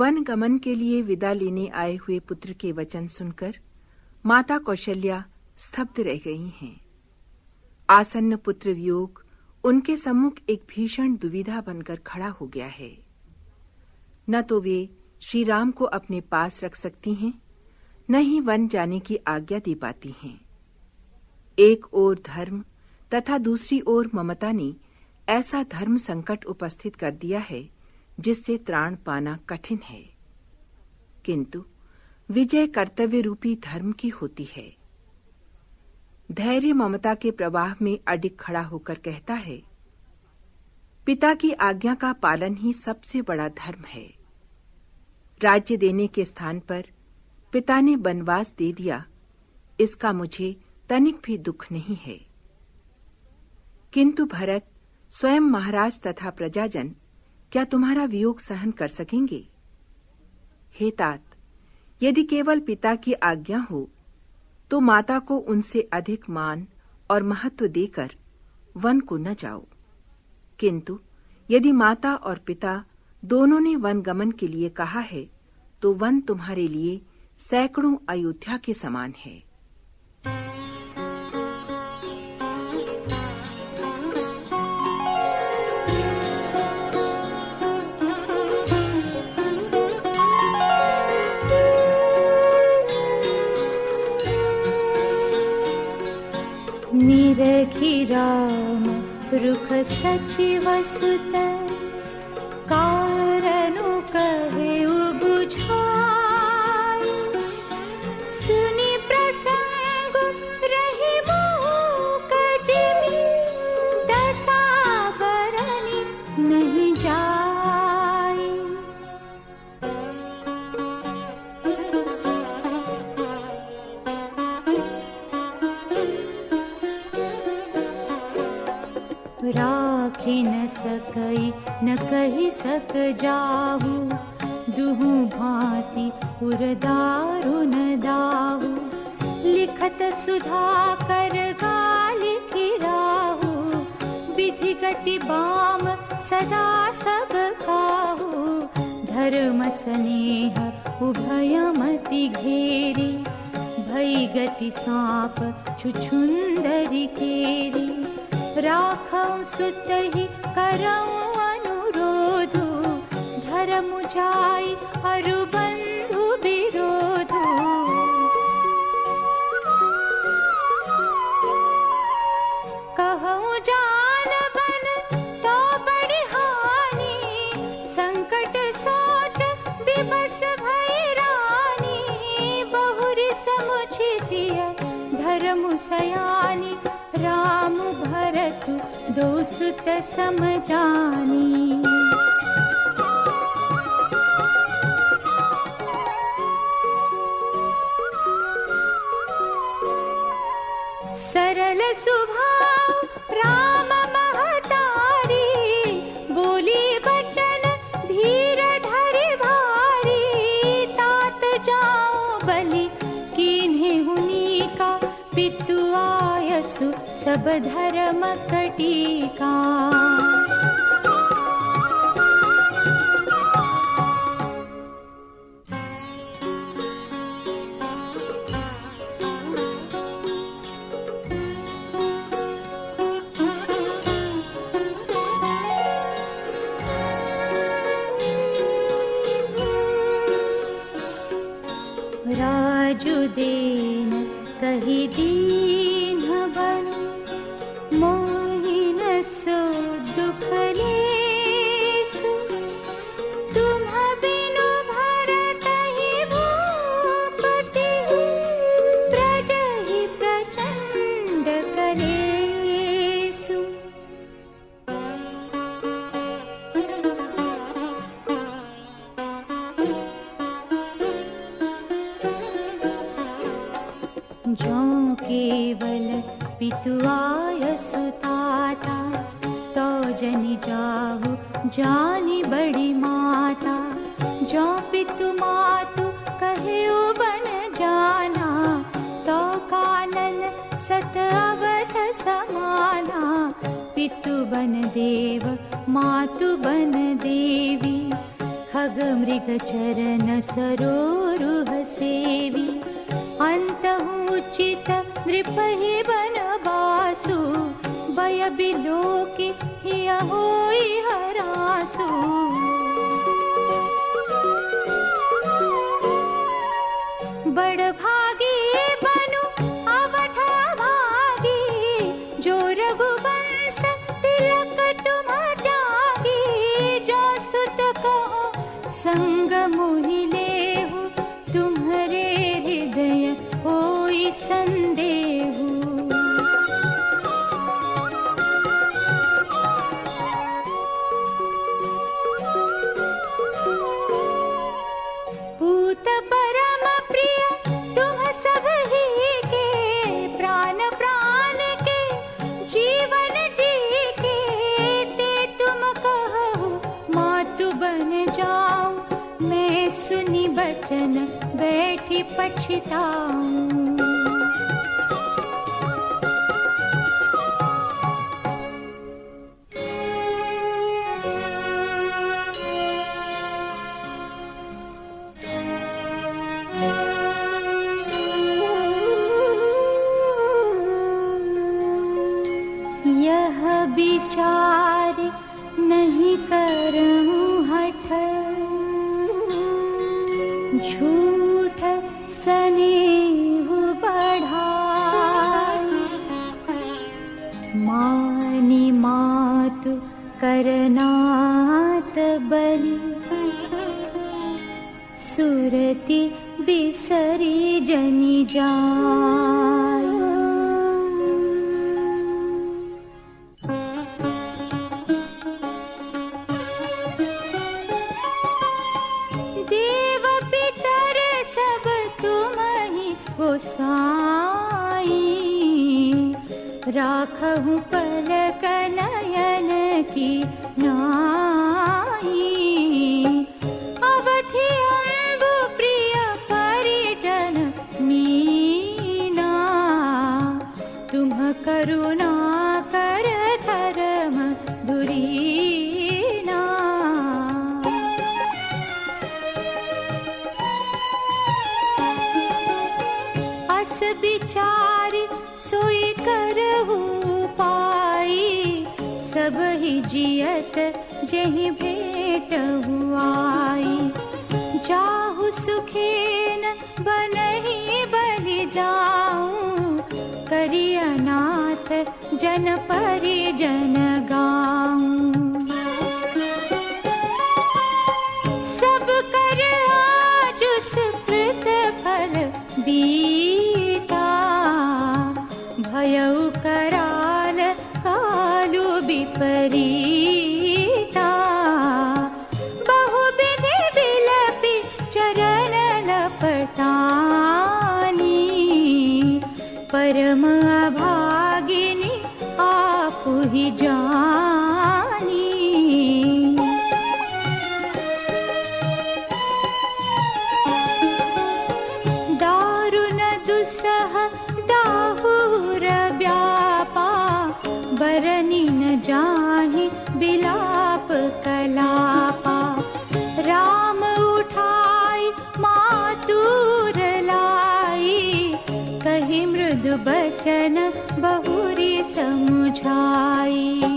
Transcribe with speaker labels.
Speaker 1: One गमन के लिए विदा लेने आए हुए पुत्र के वचन सुनकर माता कौशल्या स्तब्ध रह गई हैं। आसन्न पुत्र वियोग उनके सम्मुख एक भीषण दुविधा बनकर खड़ा हो गया है। न तो वे श्री राम को अपने पास रख सकती हैं, न ही वन जाने की आज्ञा दे पाती हैं। एक ओर धर्म तथा दूसरी ओर ममता ने ऐसा धर्म संकट उपस्थित कर दिया है जिससे त्राण पाना कठिन है। किंतु विजय कर्तव्य रूपी धर्म की होती है। धैर्य ममता के प्रवाह में अडिग खड़ा होकर कहता है, पिता की आज्ञा का पालन ही सबसे बड़ा धर्म है। राज्य देने के स्थान पर पिता ने वनवास दे दिया, इसका मुझे तनिक भी दुख नहीं है। किंतु भरत, स्वयं महाराज तथा प्रजाजन क्या तुम्हारा वियोग सहन कर सकेंगे? हे तात, यदि केवल पिता की आज्ञा हो तो माता को उनसे अधिक मान और महत्व देकर वन को न जाओ। किंतु यदि माता और पिता दोनों ने वन गमन के लिए कहा है तो वन तुम्हारे लिए सैकड़ों अयोध्या के समान है।
Speaker 2: निरखि राम रुख सचिव सुत, कारणु कहे बुझाय। सुनि प्रसंग रहि मूक जिमि, दशा बरनि नहीं जाय। राखि न सकई न कहि सक जाहु, दुहु भांति उरदारुन दाहु। लिखत सुधा कर गालि किराहु, विधि गति बाम सदा सब खाहु। धर्म स्नेह उभयमति घेरी, भई गति साप छुछुंदरी केरी। राखौ सुतहि करौ अनुरोधु, धर्म जाई अरु बंधु विरोधु। कहौ जान बन तो बड़ी हानि, संकट सोच विवश भई रानी। बहुरी समुचितिय धर्म सयानी, राम भरत दो सुत समजानी। सरल स्वभाव राम महतारी, बोली बचन धीर धरि भारी। तात जाओ बलि कीन्हे हुनी का, पितु आयसु सब धर्म कटीका। राजु देन कहि दीन बनु, मोहिन सो दुख लेसु। तुम बिनु भरतहि भूपति, प्रजहि प्रचंड कलेसु। जो केवल पितु आयसु ताता, तो जनि जाहु जानी बड़ी माता। जो पितु मातु कहे बन जाना, तो कानन सत अवध समाना। पितु बन देव मातु बन देवी, खग मृग चरण सरोरुह सेवी अंतहु उचित नृपहि बनवासु भय बिलोकि हिय होई हरासु बड़ भागी बनु अवध भागी जो रघुवंश तिलक तुम त्यागी जो सुत कहो संग मोहि लेहु तुम्हारे हृदय होई संदेहु पूत परम प्रिय तुम सब ही के प्राण प्राण के जीवन जी के ते तुम कहो मातु बन जाऊं मैं सुनी बचन बैठी पछताऊं यह विचार नहीं करूं हठ झूठ स्नेह बढ़ाई मानी मातु करनात बलि सुरति बिसरी जनि जाय देव पितर सब तुम ही गोसाई राखहु पलक नयन की नाई अवधि अम्बु प्रिय परिजन मीना तुम करुणा कर धर्म धुरीना अस विचारि सोई करहु पाई सब ही जियत जहि भेट हुआई जाहु सुखेन बनहि बलि जाऊं करि अनाथ जन परिजन गाऊं सब कर आज सुकृत फल बीता भयउ कराल कालु विपरीता बहुविधि विलपि चरण लपटानी परम अभागिनी आपु ही जानी दारुण दुस्सह दाहुर व्यापा बरनि न जाहि बिलाप कलापा राम उठाई मातुर लाई कहि मृदु बचन बहुरी समुझाई